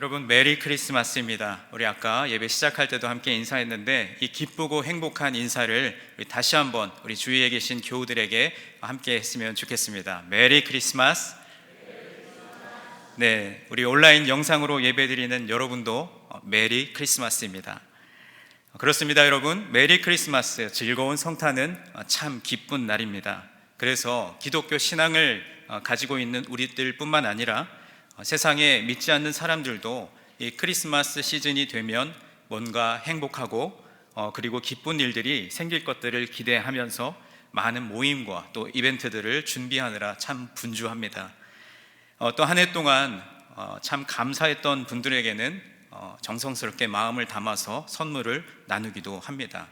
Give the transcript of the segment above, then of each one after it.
여러분 메리 크리스마스입니다. 우리 아까 예배 시작할 때도 함께 인사했는데 이 기쁘고 행복한 인사를 우리 다시 한번 우리 주위에 계신 교우들에게 함께 했으면 좋겠습니다. 메리 크리스마스. 네, 우리 온라인 영상으로 예배드리는 여러분도 메리 크리스마스입니다. 그렇습니다, 여러분. 메리 크리스마스, 즐거운 성탄은 참 기쁜 날입니다. 그래서 기독교 신앙을 가지고 있는 우리들뿐만 아니라 세상에 믿지 않는 사람들도 이 크리스마스 시즌이 되면 뭔가 행복하고 그리고 기쁜 일들이 생길 것들을 기대하면서 많은 모임과 또 이벤트들을 준비하느라 참 분주합니다. 또 한 해 동안 참 감사했던 분들에게는 정성스럽게 마음을 담아서 선물을 나누기도 합니다.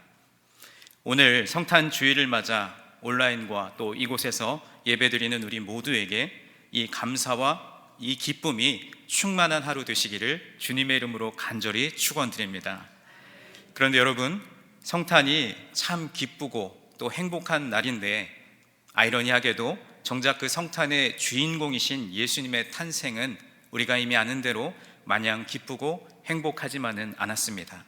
오늘 성탄 주일을 맞아 온라인과 또 이곳에서 예배드리는 우리 모두에게 이 감사와 이 기쁨이 충만한 하루 되시기를 주님의 이름으로 간절히 축원드립니다. 그런데 여러분, 성탄이 참 기쁘고 또 행복한 날인데 아이러니하게도 정작 그 성탄의 주인공이신 예수님의 탄생은 우리가 이미 아는 대로 마냥 기쁘고 행복하지만은 않았습니다.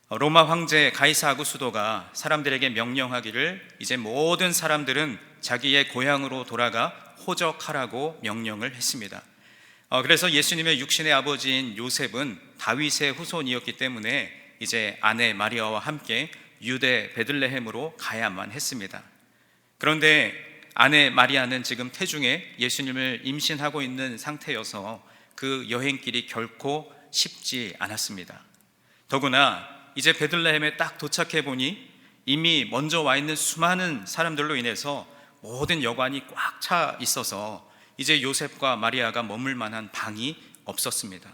로마 황제 가이사 아구스도가 사람들에게 명령하기를 이제 모든 사람들은 자기의 고향으로 돌아가 호적하라고 명령을 했습니다. 그래서 예수님의 육신의 아버지인 요셉은 다윗의 후손이었기 때문에 이제 아내 마리아와 함께 유대 베들레헴으로 가야만 했습니다. 그런데 아내 마리아는 지금 태중에 예수님을 임신하고 있는 상태여서 그 여행길이 결코 쉽지 않았습니다. 더구나 이제 베들레헴에 딱 도착해 보니 이미 먼저 와 있는 수많은 사람들로 인해서 모든 여관이 꽉 차 있어서 이제 요셉과 마리아가 머물 만한 방이 없었습니다.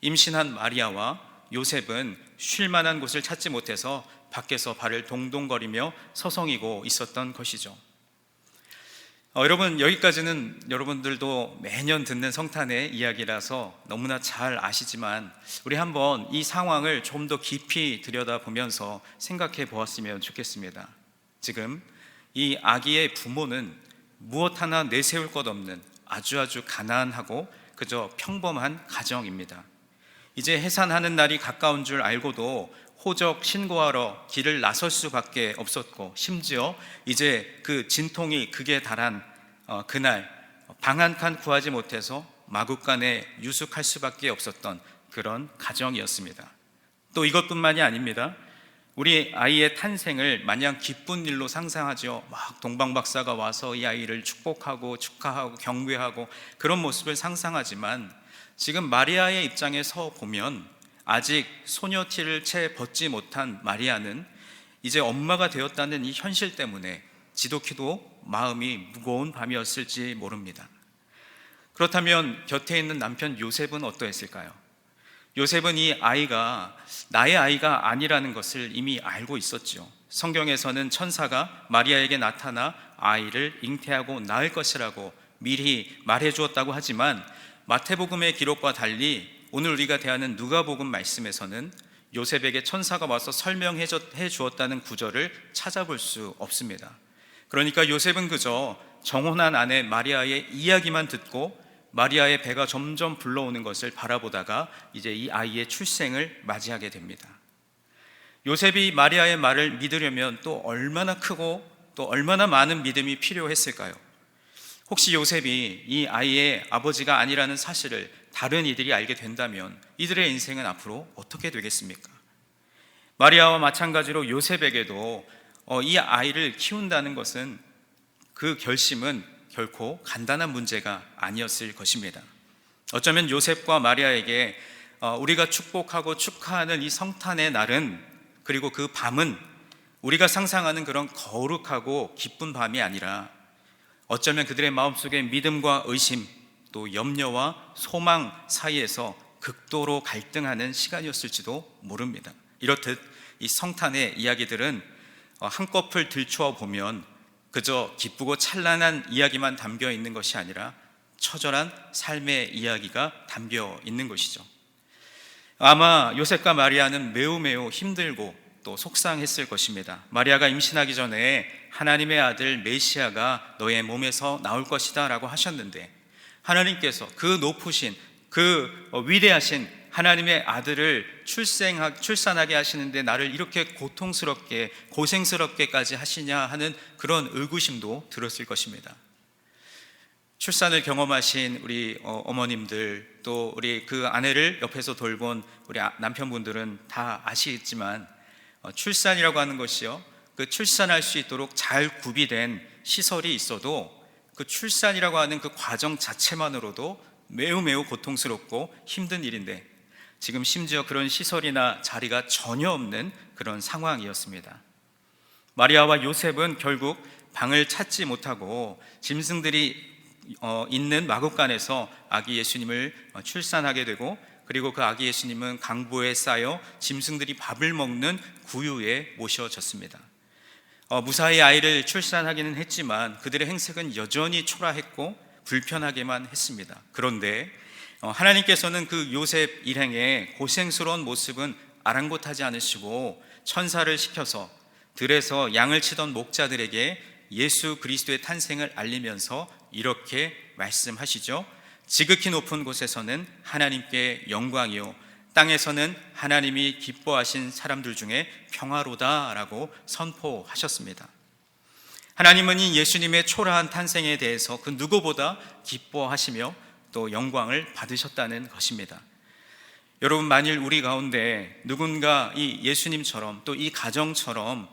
임신한 마리아와 요셉은 쉴 만한 곳을 찾지 못해서 밖에서 발을 동동거리며 서성이고 있었던 것이죠. 여러분, 여기까지는 여러분들도 매년 듣는 성탄의 이야기라서 너무나 잘 아시지만 우리 한번 이 상황을 좀 더 깊이 들여다보면서 생각해 보았으면 좋겠습니다. 지금 이 아기의 부모는 무엇 하나 내세울 것 없는 아주 가난하고 그저 평범한 가정입니다. 이제 해산하는 날이 가까운 줄 알고도 호적 신고하러 길을 나설 수밖에 없었고, 심지어 이제 그 진통이 극에 달한 그날 방 한 칸 구하지 못해서 마구간에 유숙할 수밖에 없었던 그런 가정이었습니다. 또 이것뿐만이 아닙니다. 우리 아이의 탄생을 마냥 기쁜 일로 상상하죠. 막 동방박사가 와서 이 아이를 축복하고 축하하고 경배하고 그런 모습을 상상하지만 지금 마리아의 입장에서 보면 아직 소녀티를 채 벗지 못한 마리아는 이제 엄마가 되었다는 이 현실 때문에 지독히도 마음이 무거운 밤이었을지 모릅니다. 그렇다면 곁에 있는 남편 요셉은 어떠했을까요? 요셉은 이 아이가 나의 아이가 아니라는 것을 이미 알고 있었죠. 성경에서는 천사가 마리아에게 나타나 아이를 잉태하고 낳을 것이라고 미리 말해 주었다고 하지만 마태복음의 기록과 달리 오늘 우리가 대하는 누가복음 말씀에서는 요셉에게 천사가 와서 설명해 주었다는 구절을 찾아볼 수 없습니다. 그러니까 요셉은 그저 정혼한 아내 마리아의 이야기만 듣고 마리아의 배가 점점 불러오는 것을 바라보다가 이제 이 아이의 출생을 맞이하게 됩니다. 요셉이 마리아의 말을 믿으려면 또 얼마나 크고 또 얼마나 많은 믿음이 필요했을까요? 혹시 요셉이 이 아이의 아버지가 아니라는 사실을 다른 이들이 알게 된다면 이들의 인생은 앞으로 어떻게 되겠습니까? 마리아와 마찬가지로 요셉에게도 이 아이를 키운다는 것은 그 결심은 결코 간단한 문제가 아니었을 것입니다. 어쩌면 요셉과 마리아에게 우리가 축복하고 축하하는 이 성탄의 날은, 그리고 그 밤은 우리가 상상하는 그런 거룩하고 기쁜 밤이 아니라 어쩌면 그들의 마음속에 믿음과 의심, 또 염려와 소망 사이에서 극도로 갈등하는 시간이었을지도 모릅니다. 이렇듯 이 성탄의 이야기들은 한꺼풀 들추어 보면 그저 기쁘고 찬란한 이야기만 담겨 있는 것이 아니라 처절한 삶의 이야기가 담겨 있는 것이죠. 아마 요셉과 마리아는 매우 힘들고 또 속상했을 것입니다. 마리아가 임신하기 전에 하나님의 아들 메시아가 너의 몸에서 나올 것이다 라고 하셨는데 하나님께서 그 높으신 그 위대하신 하나님의 아들을 출산하게 하시는데 나를 이렇게 고통스럽게 고생스럽게까지 하시냐 하는 그런 의구심도 들었을 것입니다. 출산을 경험하신 우리 어머님들, 또 우리 그 아내를 옆에서 돌본 우리 남편분들은 다 아시겠지만, 출산이라고 하는 것이요, 그 출산할 수 있도록 잘 구비된 시설이 있어도 그 출산이라고 하는 그 과정 자체만으로도 매우 매우 고통스럽고 힘든 일인데, 지금 심지어 그런 시설이나 자리가 전혀 없는 그런 상황이었습니다. 마리아와 요셉은 결국 방을 찾지 못하고 짐승들이 있는 마구간에서 아기 예수님을 출산하게 되고, 그리고 그 아기 예수님은 강보에 쌓여 짐승들이 밥을 먹는 구유에 모셔졌습니다. 무사히 아이를 출산하기는 했지만 그들의 행색은 여전히 초라했고 불편하게만 했습니다. 그런데 하나님께서는 그 요셉 일행의 고생스러운 모습은 아랑곳하지 않으시고 천사를 시켜서 들에서 양을 치던 목자들에게 예수 그리스도의 탄생을 알리면서 이렇게 말씀하시죠. 지극히 높은 곳에서는 하나님께 영광이요, 땅에서는 하나님이 기뻐하신 사람들 중에 평화로다라고 선포하셨습니다. 하나님은 이 예수님의 초라한 탄생에 대해서 그 누구보다 기뻐하시며 또 영광을 받으셨다는 것입니다. 여러분, 만일 우리 가운데 누군가 이 예수님처럼 또 이 가정처럼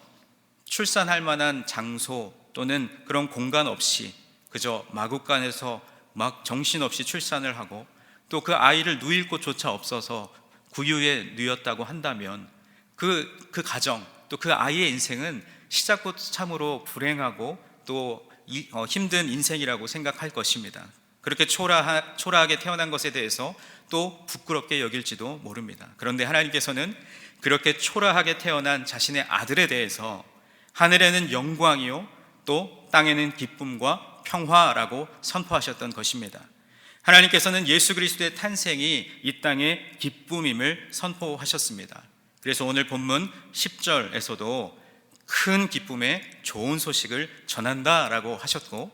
출산할 만한 장소 또는 그런 공간 없이 그저 마구간에서 막 정신없이 출산을 하고 또 그 아이를 누일 곳조차 없어서 구유에 누였다고 한다면 그 가정 또 그 아이의 인생은 시작부터 참으로 불행하고 또 힘든 인생이라고 생각할 것입니다. 그렇게 초라하게 태어난 것에 대해서 또 부끄럽게 여길지도 모릅니다. 그런데 하나님께서는 그렇게 초라하게 태어난 자신의 아들에 대해서 하늘에는 영광이요 또 땅에는 기쁨과 평화라고 선포하셨던 것입니다. 하나님께서는 예수 그리스도의 탄생이 이 땅의 기쁨임을 선포하셨습니다. 그래서 오늘 본문 10절에서도 큰 기쁨의 좋은 소식을 전한다라고 하셨고,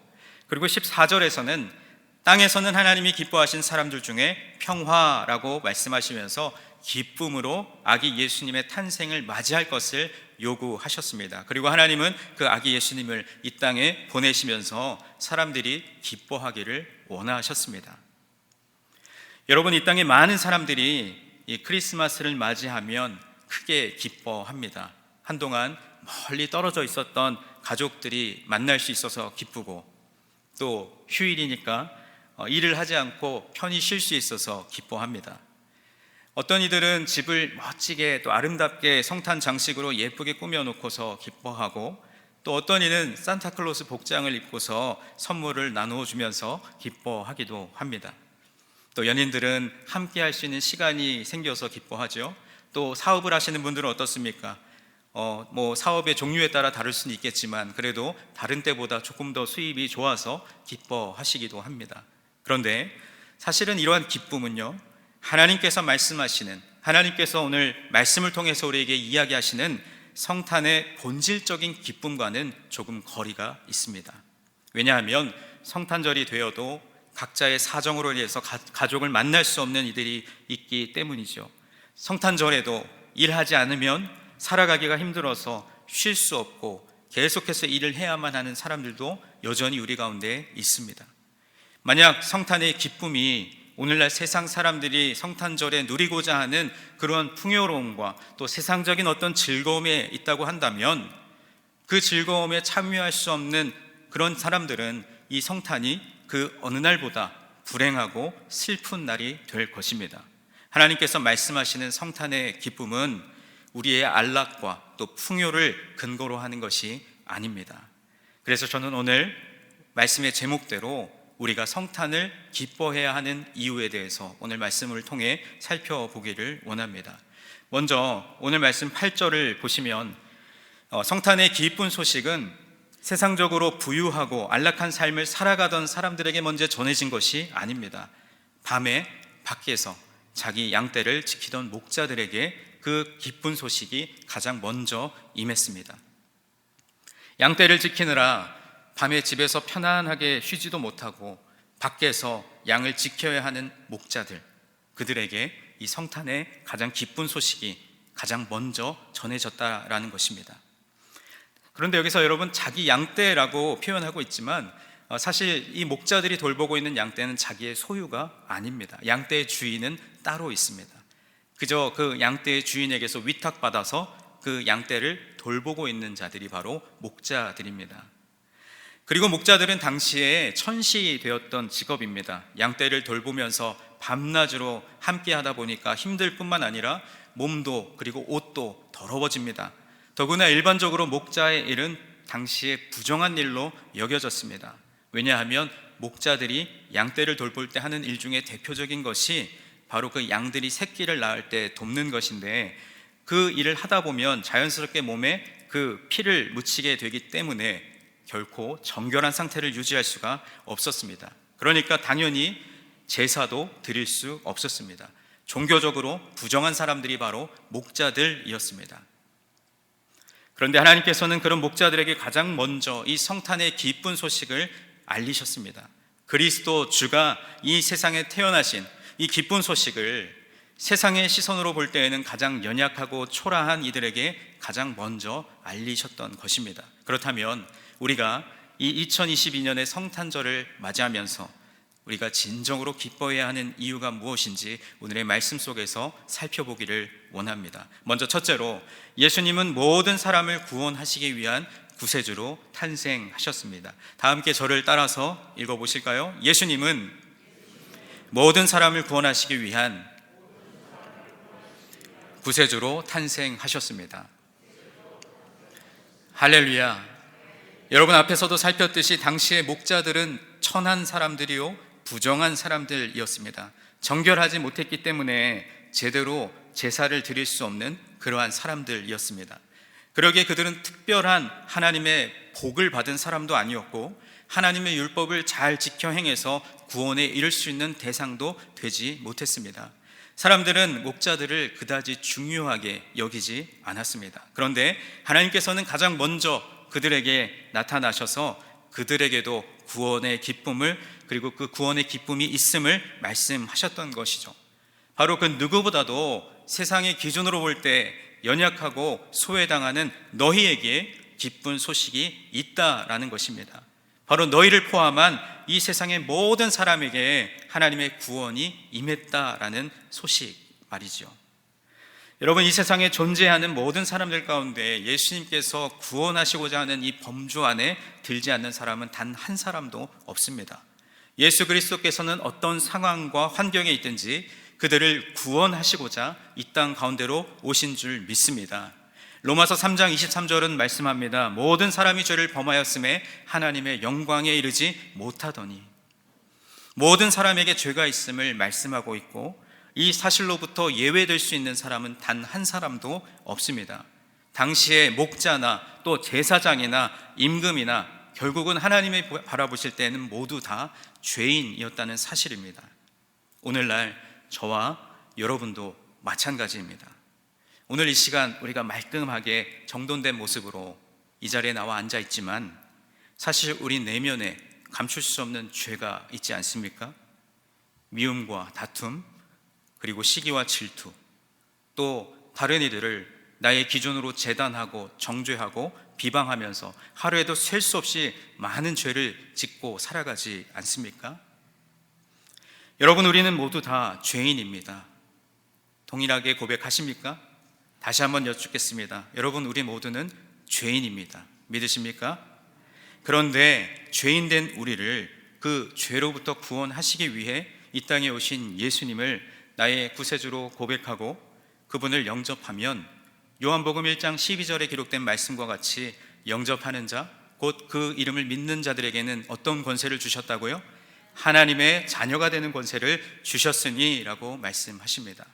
그리고 14절에서는 땅에서는 하나님이 기뻐하신 사람들 중에 평화라고 말씀하시면서 기쁨으로 아기 예수님의 탄생을 맞이할 것을 요구하셨습니다. 그리고 하나님은 그 아기 예수님을 이 땅에 보내시면서 사람들이 기뻐하기를 원하셨습니다. 여러분, 이 땅에 많은 사람들이 이 크리스마스를 맞이하면 크게 기뻐합니다. 한동안 멀리 떨어져 있었던 가족들이 만날 수 있어서 기쁘고, 또 휴일이니까 일을 하지 않고 편히 쉴 수 있어서 기뻐합니다. 어떤 이들은 집을 멋지게 또 아름답게 성탄 장식으로 예쁘게 꾸며놓고서 기뻐하고, 또 어떤 이는 산타클로스 복장을 입고서 선물을 나누어 주면서 기뻐하기도 합니다. 또 연인들은 함께 할 수 있는 시간이 생겨서 기뻐하죠. 또 사업을 하시는 분들은 어떻습니까? 사업의 종류에 따라 다를 수는 있겠지만 그래도 다른 때보다 조금 더 수입이 좋아서 기뻐하시기도 합니다. 그런데 사실은 이러한 기쁨은요, 하나님께서 말씀하시는, 하나님께서 오늘 말씀을 통해서 우리에게 이야기하시는 성탄의 본질적인 기쁨과는 조금 거리가 있습니다. 왜냐하면 성탄절이 되어도 각자의 사정으로 인해서 가족을 만날 수 없는 이들이 있기 때문이죠. 성탄절에도 일하지 않으면 살아가기가 힘들어서 쉴 수 없고 계속해서 일을 해야만 하는 사람들도 여전히 우리 가운데 있습니다. 만약 성탄의 기쁨이 오늘날 세상 사람들이 성탄절에 누리고자 하는 그런 풍요로움과 또 세상적인 어떤 즐거움에 있다고 한다면, 그 즐거움에 참여할 수 없는 그런 사람들은 이 성탄이 그 어느 날보다 불행하고 슬픈 날이 될 것입니다. 하나님께서 말씀하시는 성탄의 기쁨은 우리의 안락과 또 풍요를 근거로 하는 것이 아닙니다. 그래서 저는 오늘 말씀의 제목대로 우리가 성탄을 기뻐해야 하는 이유에 대해서 오늘 말씀을 통해 살펴보기를 원합니다. 먼저 오늘 말씀 8절을 보시면 성탄의 기쁜 소식은 세상적으로 부유하고 안락한 삶을 살아가던 사람들에게 먼저 전해진 것이 아닙니다. 밤에 밖에서 자기 양떼를 지키던 목자들에게 그 기쁜 소식이 가장 먼저 임했습니다. 양떼를 지키느라 밤에 집에서 편안하게 쉬지도 못하고 밖에서 양을 지켜야 하는 목자들, 그들에게 이 성탄의 가장 기쁜 소식이 가장 먼저 전해졌다라는 것입니다. 그런데 여기서 여러분, 자기 양떼라고 표현하고 있지만 사실 이 목자들이 돌보고 있는 양떼는 자기의 소유가 아닙니다. 양떼의 주인은 따로 있습니다. 그저 그 양떼의 주인에게서 위탁받아서 그 양떼를 돌보고 있는 자들이 바로 목자들입니다. 그리고 목자들은 당시에 천시되었던 직업입니다. 양떼를 돌보면서 밤낮으로 함께 하다 보니까 힘들 뿐만 아니라 몸도 그리고 옷도 더러워집니다. 더구나 일반적으로 목자의 일은 당시에 부정한 일로 여겨졌습니다. 왜냐하면 목자들이 양떼를 돌볼 때 하는 일 중에 대표적인 것이 바로 그 양들이 새끼를 낳을 때 돕는 것인데, 그 일을 하다 보면 자연스럽게 몸에 그 피를 묻히게 되기 때문에 결코 정결한 상태를 유지할 수가 없었습니다. 그러니까 당연히 제사도 드릴 수 없었습니다. 종교적으로 부정한 사람들이 바로 목자들이었습니다. 그런데 하나님께서는 그런 목자들에게 가장 먼저 이 성탄의 기쁜 소식을 알리셨습니다. 그리스도 주가 이 세상에 태어나신 이 기쁜 소식을 세상의 시선으로 볼 때에는 가장 연약하고 초라한 이들에게 가장 먼저 알리셨던 것입니다. 그렇다면 우리가 이 2022년의 성탄절을 맞이하면서 우리가 진정으로 기뻐해야 하는 이유가 무엇인지 오늘의 말씀 속에서 살펴보기를 원합니다. 먼저 첫째로, 예수님은 모든 사람을 구원하시기 위한 구세주로 탄생하셨습니다. 다 함께 저를 따라서 읽어보실까요? 예수님은 모든 사람을 구원하시기 위한 구세주로 탄생하셨습니다. 할렐루야. 여러분, 앞에서도 살폈듯이 당시의 목자들은 천한 사람들이요 부정한 사람들이었습니다. 정결하지 못했기 때문에 제대로 제사를 드릴 수 없는 그러한 사람들이었습니다. 그러기에 그들은 특별한 하나님의 복을 받은 사람도 아니었고, 하나님의 율법을 잘 지켜 행해서 구원에 이를 수 있는 대상도 되지 못했습니다. 사람들은 목자들을 그다지 중요하게 여기지 않았습니다. 그런데 하나님께서는 가장 먼저 그들에게 나타나셔서 그들에게도 구원의 기쁨을, 그리고 그 구원의 기쁨이 있음을 말씀하셨던 것이죠. 바로 그 누구보다도 세상의 기준으로 볼 때 연약하고 소외당하는 너희에게 기쁜 소식이 있다라는 것입니다. 바로 너희를 포함한 이 세상의 모든 사람에게 하나님의 구원이 임했다라는 소식 말이죠. 여러분, 이 세상에 존재하는 모든 사람들 가운데 예수님께서 구원하시고자 하는 이 범주 안에 들지 않는 사람은 단 한 사람도 없습니다. 예수 그리스도께서는 어떤 상황과 환경에 있든지 그들을 구원하시고자 이 땅 가운데로 오신 줄 믿습니다. 로마서 3장 23절은 말씀합니다. 모든 사람이 죄를 범하였음에 하나님의 영광에 이르지 못하더니. 모든 사람에게 죄가 있음을 말씀하고 있고, 이 사실로부터 예외될 수 있는 사람은 단 한 사람도 없습니다. 당시의 목자나 또 제사장이나 임금이나 결국은 하나님이 바라보실 때는 모두 다 죄인이었다는 사실입니다. 오늘날 저와 여러분도 마찬가지입니다. 오늘 이 시간 우리가 말끔하게 정돈된 모습으로 이 자리에 나와 앉아 있지만, 사실 우리 내면에 감출 수 없는 죄가 있지 않습니까? 미움과 다툼, 그리고 시기와 질투, 또 다른 이들을 나의 기준으로 재단하고 정죄하고 비방하면서 하루에도 셀 수 없이 많은 죄를 짓고 살아가지 않습니까? 여러분, 우리는 모두 다 죄인입니다. 동일하게 고백하십니까? 다시 한번 여쭙겠습니다. 여러분, 우리 모두는 죄인입니다. 믿으십니까? 그런데 죄인된 우리를 그 죄로부터 구원하시기 위해 이 땅에 오신 예수님을 나의 구세주로 고백하고 그분을 영접하면 요한복음 1장 12절에 기록된 말씀과 같이 영접하는 자, 곧 그 이름을 믿는 자들에게는 어떤 권세를 주셨다고요? 하나님의 자녀가 되는 권세를 주셨으니 라고 말씀하십니다.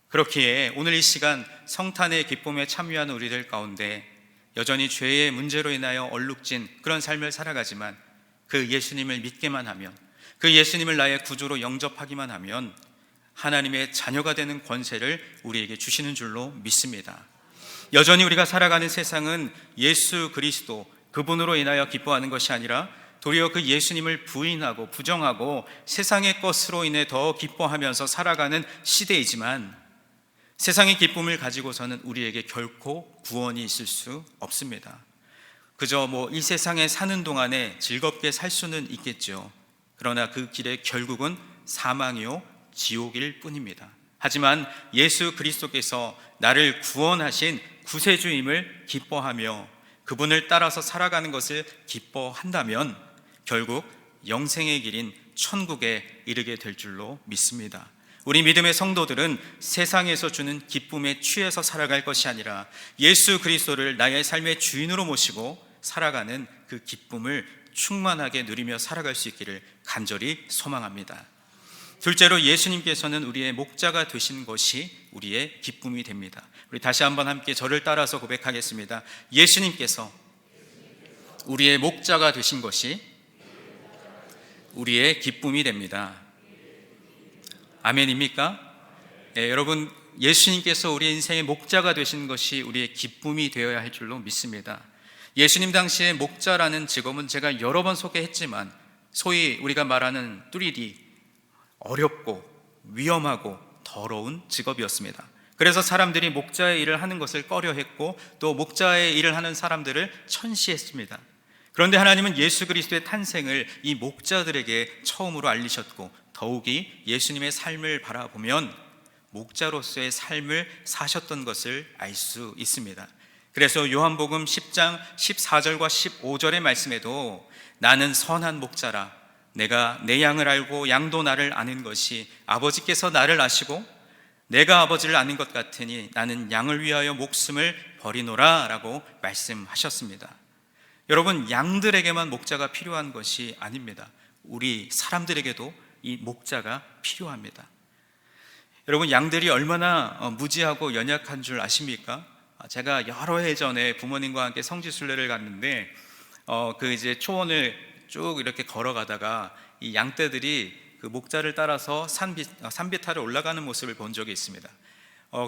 그렇기에 오늘 이 시간 성탄의 기쁨에 참여하는 우리들 가운데 여전히 죄의 문제로 인하여 얼룩진 그런 삶을 살아가지만, 그 예수님을 믿기만 하면, 그 예수님을 나의 구주로 영접하기만 하면 하나님의 자녀가 되는 권세를 우리에게 주시는 줄로 믿습니다. 여전히 우리가 살아가는 세상은 예수 그리스도 그분으로 인하여 기뻐하는 것이 아니라 도리어 그 예수님을 부인하고 부정하고 세상의 것으로 인해 더 기뻐하면서 살아가는 시대이지만, 세상의 기쁨을 가지고서는 우리에게 결코 구원이 있을 수 없습니다. 그저 이 세상에 사는 동안에 즐겁게 살 수는 있겠죠. 그러나 그 길의 결국은 사망이요 지옥일 뿐입니다. 하지만 예수 그리스도께서 나를 구원하신 구세주임을 기뻐하며 그분을 따라서 살아가는 것을 기뻐한다면 결국 영생의 길인 천국에 이르게 될 줄로 믿습니다. 우리 믿음의 성도들은 세상에서 주는 기쁨에 취해서 살아갈 것이 아니라 예수 그리스도를 나의 삶의 주인으로 모시고 살아가는 그 기쁨을 충만하게 누리며 살아갈 수 있기를 간절히 소망합니다. 둘째로, 예수님께서는 우리의 목자가 되신 것이 우리의 기쁨이 됩니다. 우리 다시 한번 함께 저를 따라서 고백하겠습니다. 예수님께서 우리의 목자가 되신 것이 우리의 기쁨이 됩니다. 아멘입니까? 네, 여러분, 예수님께서 우리 인생의 목자가 되신 것이 우리의 기쁨이 되어야 할 줄로 믿습니다. 예수님 당시의 목자라는 직업은 제가 여러 번 소개했지만 소위 우리가 말하는 뚜리리, 어렵고 위험하고 더러운 직업이었습니다. 그래서 사람들이 목자의 일을 하는 것을 꺼려했고 또 목자의 일을 하는 사람들을 천시했습니다. 그런데 하나님은 예수 그리스도의 탄생을 이 목자들에게 처음으로 알리셨고, 더욱이 예수님의 삶을 바라보면 목자로서의 삶을 사셨던 것을 알 수 있습니다. 그래서 요한복음 10장 14절과 15절의 말씀에도 나는 선한 목자라, 내가 내 양을 알고 양도 나를 아는 것이 아버지께서 나를 아시고 내가 아버지를 아는 것 같으니 나는 양을 위하여 목숨을 버리노라 라고 말씀하셨습니다. 여러분, 양들에게만 목자가 필요한 것이 아닙니다. 우리 사람들에게도 이 목자가 필요합니다. 여러분, 양들이 얼마나 무지하고 연약한 줄 아십니까? 제가 여러 해 전에 부모님과 함께 성지순례를 갔는데 이제 초원을 쭉 이렇게 걸어가다가 이 양떼들이 그 목자를 따라서 산비탈을 올라가는 모습을 본 적이 있습니다.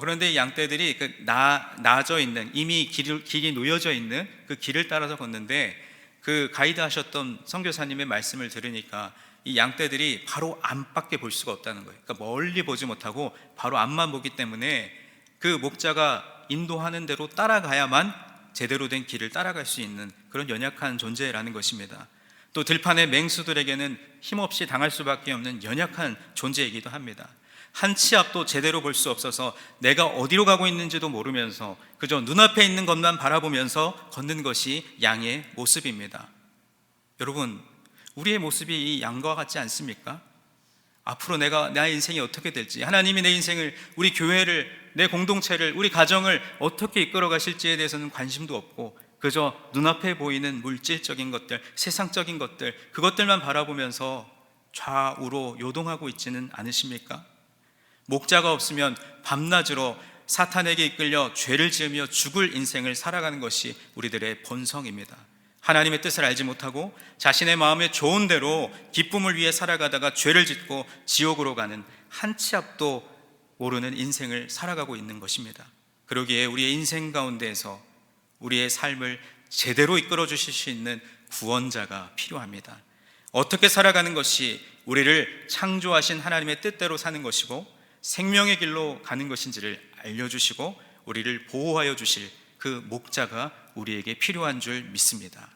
그런데 이 양떼들이 나져 있는, 이미 길이 놓여져 있는 그 길을 따라서 걷는데, 그 가이드 하셨던 선교사님의 말씀을 들으니까 이 양떼들이 바로 앞밖에 볼 수가 없다는 거예요. 그러니까 멀리 보지 못하고 바로 앞만 보기 때문에 그 목자가 인도하는 대로 따라가야만 제대로 된 길을 따라갈 수 있는 그런 연약한 존재라는 것입니다. 또 들판의 맹수들에게는 힘없이 당할 수밖에 없는 연약한 존재이기도 합니다. 한 치 앞도 제대로 볼 수 없어서 내가 어디로 가고 있는지도 모르면서 그저 눈앞에 있는 것만 바라보면서 걷는 것이 양의 모습입니다. 여러분, 우리의 모습이 이 양과 같지 않습니까? 앞으로 나의 인생이 어떻게 될지, 하나님이 내 인생을, 우리 교회를, 내 공동체를, 우리 가정을 어떻게 이끌어 가실지에 대해서는 관심도 없고 그저 눈앞에 보이는 물질적인 것들, 세상적인 것들, 그것들만 바라보면서 좌우로 요동하고 있지는 않으십니까? 목자가 없으면 밤낮으로 사탄에게 이끌려 죄를 지으며 죽을 인생을 살아가는 것이 우리들의 본성입니다. 하나님의 뜻을 알지 못하고 자신의 마음에 좋은 대로 기쁨을 위해 살아가다가 죄를 짓고 지옥으로 가는, 한 치 앞도 모르는 인생을 살아가고 있는 것입니다. 그러기에 우리의 인생 가운데에서 우리의 삶을 제대로 이끌어 주실 수 있는 구원자가 필요합니다. 어떻게 살아가는 것이 우리를 창조하신 하나님의 뜻대로 사는 것이고 생명의 길로 가는 것인지를 알려주시고 우리를 보호하여 주실 그 목자가 우리에게 필요한 줄 믿습니다.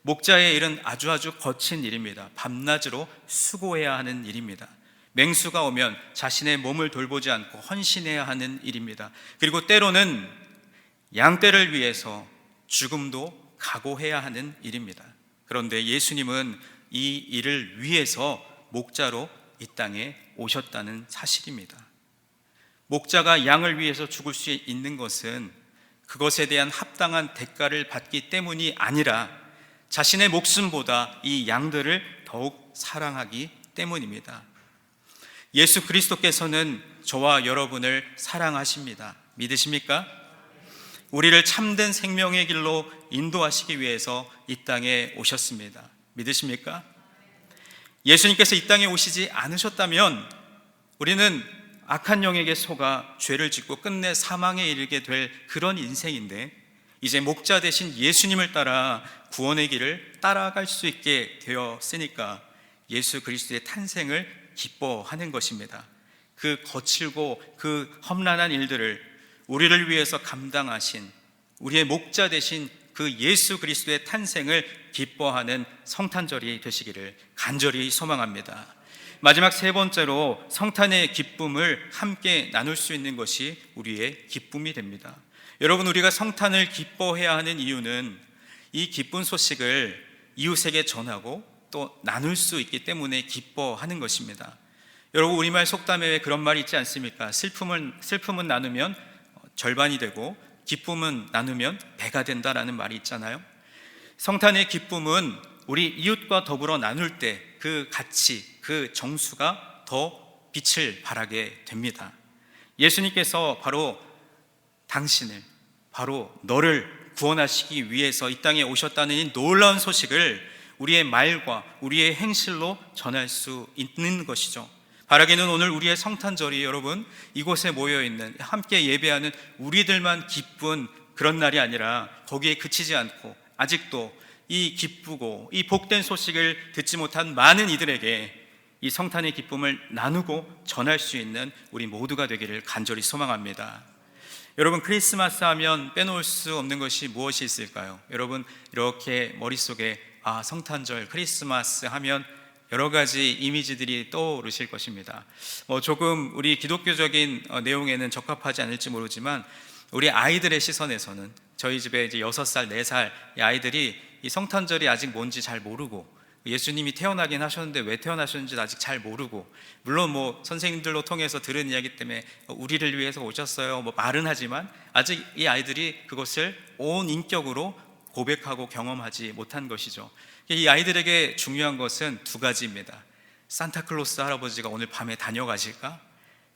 목자의 일은 아주 거친 일입니다. 밤낮으로 수고해야 하는 일입니다. 맹수가 오면 자신의 몸을 돌보지 않고 헌신해야 하는 일입니다. 그리고 때로는 양떼를 위해서 죽음도 각오해야 하는 일입니다. 그런데 예수님은 이 일을 위해서 목자로 이 땅에 오셨다는 사실입니다. 목자가 양을 위해서 죽을 수 있는 것은 그것에 대한 합당한 대가를 받기 때문이 아니라 자신의 목숨보다 이 양들을 더욱 사랑하기 때문입니다. 예수 그리스도께서는 저와 여러분을 사랑하십니다. 믿으십니까? 우리를 참된 생명의 길로 인도하시기 위해서 이 땅에 오셨습니다. 믿으십니까? 예수님께서 이 땅에 오시지 않으셨다면 우리는 악한 영에게 속아 죄를 짓고 끝내 사망에 이르게 될 그런 인생인데, 이제 목자 되신 예수님을 따라 구원의 길을 따라갈 수 있게 되었으니까 예수 그리스도의 탄생을 기뻐하는 것입니다. 그 거칠고 그 험난한 일들을 우리를 위해서 감당하신 우리의 목자 되신 그 예수 그리스도의 탄생을 기뻐하는 성탄절이 되시기를 간절히 소망합니다. 마지막 세 번째로 성탄의 기쁨을 함께 나눌 수 있는 것이 우리의 기쁨이 됩니다. 여러분, 우리가 성탄을 기뻐해야 하는 이유는 이 기쁜 소식을 이웃에게 전하고 또 나눌 수 있기 때문에 기뻐하는 것입니다. 여러분, 우리말 속담에 왜 그런 말이 있지 않습니까? 슬픔은 나누면 절반이 되고 기쁨은 나누면 배가 된다라는 말이 있잖아요. 성탄의 기쁨은 우리 이웃과 더불어 나눌 때 그 가치, 그 정수가 더 빛을 발하게 됩니다. 예수님께서 바로 당신을, 바로 너를 구원하시기 위해서 이 땅에 오셨다는 이 놀라운 소식을 우리의 말과 우리의 행실로 전할 수 있는 것이죠. 바라기는 오늘 우리의 성탄절이 여러분 이곳에 모여있는 함께 예배하는 우리들만 기쁜 그런 날이 아니라 거기에 그치지 않고 아직도 이 기쁘고 이 복된 소식을 듣지 못한 많은 이들에게 이 성탄의 기쁨을 나누고 전할 수 있는 우리 모두가 되기를 간절히 소망합니다. 여러분, 크리스마스 하면 빼놓을 수 없는 것이 무엇이 있을까요? 여러분, 이렇게 머릿속에 성탄절, 크리스마스 하면 여러 가지 이미지들이 떠오르실 것입니다. 조금 우리 기독교적인 내용에는 적합하지 않을지 모르지만 우리 아이들의 시선에서는 저희 집에 이제 6살, 4살 아이들이 이 성탄절이 아직 뭔지 잘 모르고 예수님이 태어나긴 하셨는데 왜 태어나셨는지 아직 잘 모르고, 물론 선생님들로 통해서 들은 이야기 때문에 우리를 위해서 오셨어요 말은 하지만 아직 이 아이들이 그것을 온 인격으로 고백하고 경험하지 못한 것이죠. 이 아이들에게 중요한 것은 두 가지입니다. 산타클로스 할아버지가 오늘 밤에 다녀가실까?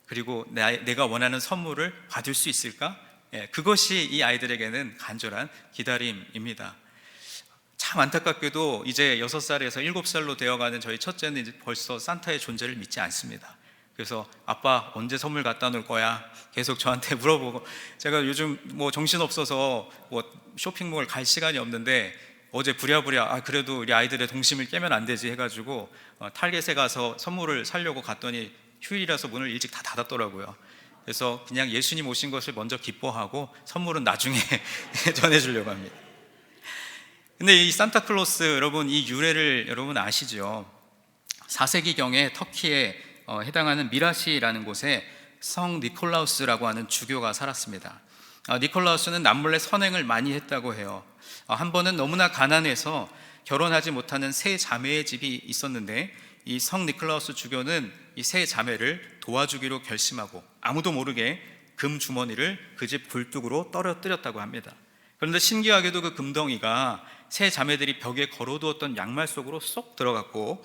그리고 내가 원하는 선물을 받을 수 있을까? 그것이 이 아이들에게는 간절한 기다림입니다. 참 안타깝게도 이제 6살에서 7살로 되어가는 저희 첫째는 이제 벌써 산타의 존재를 믿지 않습니다. 그래서 아빠 언제 선물 갖다 놓을 거야? 계속 저한테 물어보고, 제가 요즘 정신없어서 쇼핑몰 갈 시간이 없는데 어제 부랴부랴 그래도 우리 아이들의 동심을 깨면 안 되지 해가지고 타겟에 가서 선물을 사려고 갔더니 휴일이라서 문을 일찍 다 닫았더라고요. 그래서 그냥 예수님 오신 것을 먼저 기뻐하고 선물은 나중에 전해주려고 합니다. 근데 이 산타클로스 여러분, 이 유래를 여러분 아시죠? 4세기경에 터키에 해당하는 미라시라는 곳에 성 니콜라우스라고 하는 주교가 살았습니다. 니콜라우스는 남몰래 선행을 많이 했다고 해요. 한 번은 너무나 가난해서 결혼하지 못하는 세 자매의 집이 있었는데 이 성 니콜라우스 주교는 이 세 자매를 도와주기로 결심하고 아무도 모르게 금 주머니를 그 집 굴뚝으로 떨어뜨렸다고 합니다. 그런데 신기하게도 그 금덩이가 세 자매들이 벽에 걸어두었던 양말 속으로 쏙 들어갔고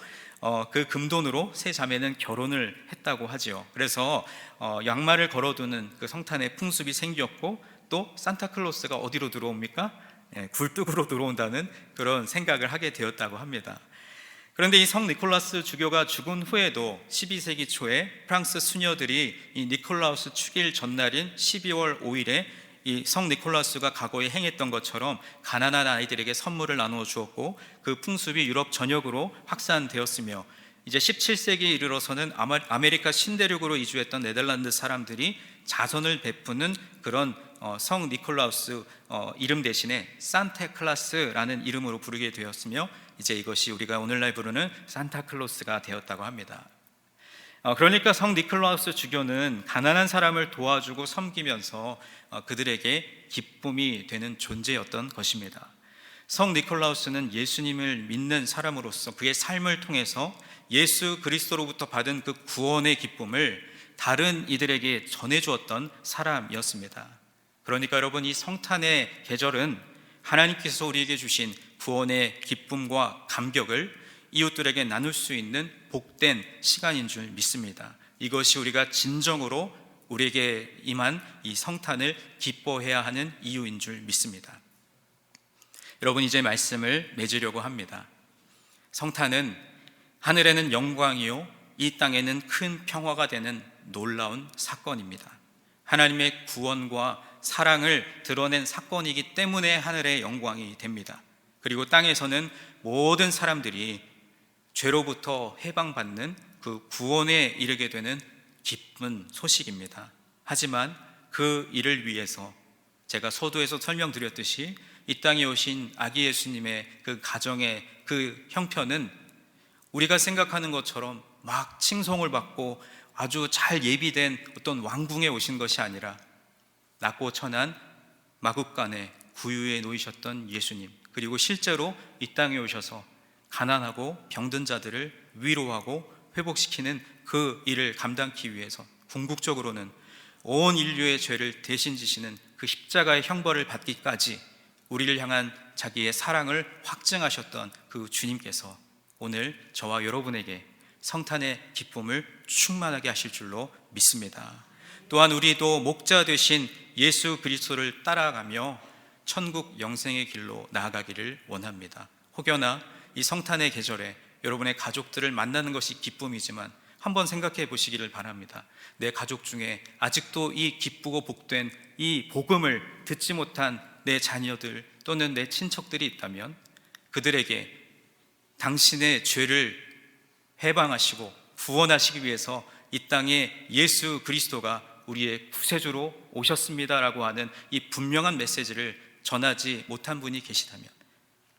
그 금돈으로 세 자매는 결혼을 했다고 하지요. 그래서 양말을 걸어두는 그 성탄의 풍습이 생겼고, 또 산타클로스가 어디로 들어옵니까? 굴뚝으로 들어온다는 그런 생각을 하게 되었다고 합니다. 그런데 이 성 니콜라스 주교가 죽은 후에도 12세기 초에 프랑스 수녀들이 이 니콜라우스 축일 전날인 12월 5일에 이 성 니콜라스가 과거에 행했던 것처럼 가난한 아이들에게 선물을 나누어 주었고, 그 풍습이 유럽 전역으로 확산되었으며, 이제 17세기에 이르러서는 아메리카 신대륙으로 이주했던 네덜란드 사람들이 자선을 베푸는 그런 성 니콜라우스 이름 대신에 산타클라스라는 이름으로 부르게 되었으며, 이제 이것이 우리가 오늘날 부르는 산타클로스가 되었다고 합니다. 그러니까 성 니콜라우스 주교는 가난한 사람을 도와주고 섬기면서 그들에게 기쁨이 되는 존재였던 것입니다. 성 니콜라우스는 예수님을 믿는 사람으로서 그의 삶을 통해서 예수 그리스도로부터 받은 그 구원의 기쁨을 다른 이들에게 전해주었던 사람이었습니다. 그러니까 여러분, 이 성탄의 계절은 하나님께서 우리에게 주신 구원의 기쁨과 감격을 이웃들에게 나눌 수 있는 복된 시간인 줄 믿습니다. 이것이 우리가 진정으로 우리에게 임한 이 성탄을 기뻐해야 하는 이유인 줄 믿습니다. 여러분, 이제 말씀을 맺으려고 합니다. 성탄은 하늘에는 영광이요 이 땅에는 큰 평화가 되는 놀라운 사건입니다. 하나님의 구원과 사랑을 드러낸 사건이기 때문에 하늘의 영광이 됩니다. 그리고 땅에서는 모든 사람들이 죄로부터 해방받는 그 구원에 이르게 되는 기쁜 소식입니다. 하지만 그 일을 위해서 제가 서두에서 설명드렸듯이 이 땅에 오신 아기 예수님의 그 가정의 그 형편은 우리가 생각하는 것처럼 막 칭송을 받고 아주 잘 예비된 어떤 왕궁에 오신 것이 아니라 낮고 천한 마국간에 구유에 놓이셨던 예수님, 그리고 실제로 이 땅에 오셔서 가난하고 병든 자들을 위로하고 회복시키는 그 일을 감당하기 위해서 궁극적으로는 온 인류의 죄를 대신 지시는 그 십자가의 형벌을 받기까지 우리를 향한 자기의 사랑을 확증하셨던 그 주님께서 오늘 저와 여러분에게 성탄의 기쁨을 충만하게 하실 줄로 믿습니다. 또한 우리도 목자 되신 예수 그리스도를 따라가며 천국 영생의 길로 나아가기를 원합니다. 혹여나 이 성탄의 계절에 여러분의 가족들을 만나는 것이 기쁨이지만 한번 생각해 보시기를 바랍니다. 내 가족 중에 아직도 이 기쁘고 복된 이 복음을 듣지 못한 내 자녀들 또는 내 친척들이 있다면 그들에게 당신의 죄를 해방하시고 구원하시기 위해서 이 땅에 예수 그리스도가 우리의 구세주로 오셨습니다라고 하는 이 분명한 메시지를 전하지 못한 분이 계시다면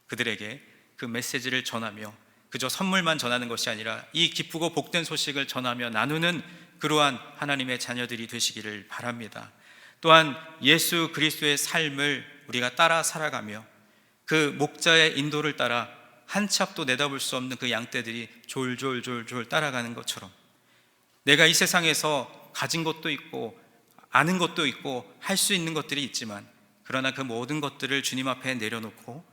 그들에게 그 메시지를 전하며 그저 선물만 전하는 것이 아니라 이 기쁘고 복된 소식을 전하며 나누는 그러한 하나님의 자녀들이 되시기를 바랍니다. 또한 예수 그리스도의 삶을 우리가 따라 살아가며 그 목자의 인도를 따라 한치 앞도 내다볼 수 없는 그 양떼들이 졸졸졸졸 따라가는 것처럼 내가 이 세상에서 가진 것도 있고 아는 것도 있고 할 수 있는 것들이 있지만 그러나 그 모든 것들을 주님 앞에 내려놓고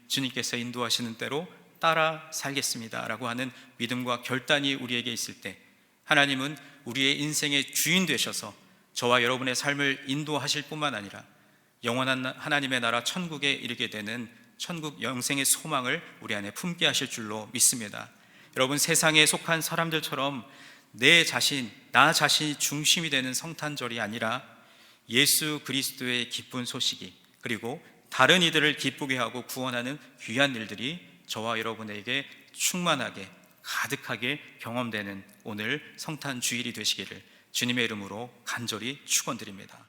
주님께서 인도하시는 대로 따라 살겠습니다 라고 하는 믿음과 결단이 우리에게 있을 때 하나님은 우리의 인생의 주인 되셔서 저와 여러분의 삶을 인도하실 뿐만 아니라 영원한 하나님의 나라 천국에 이르게 되는 천국 영생의 소망을 우리 안에 품게 하실 줄로 믿습니다. 여러분, 세상에 속한 사람들처럼 나 자신이 중심이 되는 성탄절이 아니라 예수 그리스도의 기쁜 소식이 그리고 다른 이들을 기쁘게 하고 구원하는 귀한 일들이 저와 여러분에게 충만하게 가득하게 경험되는 오늘 성탄 주일이 되시기를 주님의 이름으로 간절히 축원드립니다.